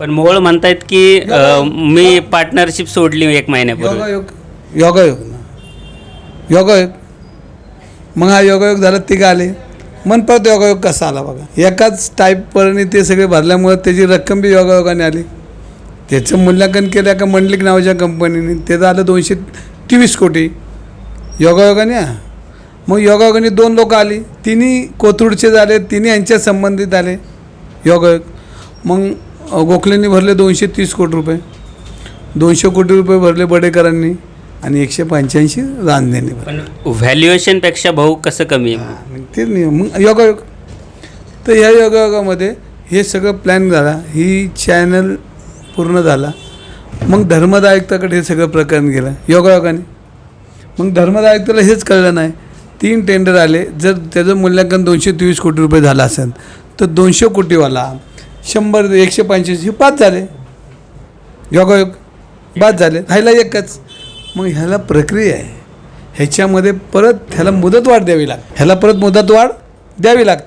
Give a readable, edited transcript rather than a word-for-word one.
पण मोहोळ म्हणतायत की मी पार्टनरशिप सोडली एक महिन्यापूर्वी. योगायोग ना योगायोग. मग हा योगायोग झाला, तिघं आले. मग परत योगायोग कसा आला बघा. एकाच टाईपवरनी ते सगळे भरल्यामुळं त्याची रक्कम बी योगायोगाने आली. त्याचं मूल्यांकन केलं का मंडलिक नावाच्या कंपनीने, ते झालं 223 कोटी योगायोगाने. मग योगायोगाने 2 लोक आली, तिन्ही कोथरूडचे झाले, तिन्ही यांच्या संबंधित आले योगायोग. मग गोखलेंनी भरले 230 कोटी रुपये, 200 कोटी रुपये भरले बडेकरांनी आणि 185 रांदेंनी भरले. पण व्हॅल्युएशनपेक्षा भाऊ कसं कमी आहे? मग ते नाही, मग योगायोग. तर ह्या योगायोगामध्ये हे सगळं प्लॅन झाला, ही चॅनल पूर्ण झाला. मग धर्मद आयुक्ताकडे हे सगळं प्रकरण गेलं योगायोगाने. मग धर्मद आयुक्ताला हेच कळलं नाही. 3 टेंडर आले, जर त्याचं मूल्यांकन 223 कोटी रुपये झालं असेल तर 200 कोटीवाला 100 185 हे 5 झाले योगायोग, 5 झाले, राहिला एकच. मग ह्याला प्रक्रिया आहे, ह्याच्यामध्ये परत ह्याला मुदतवाढ द्यावी लागते, ह्याला परत मुदतवाढ द्यावी लागते.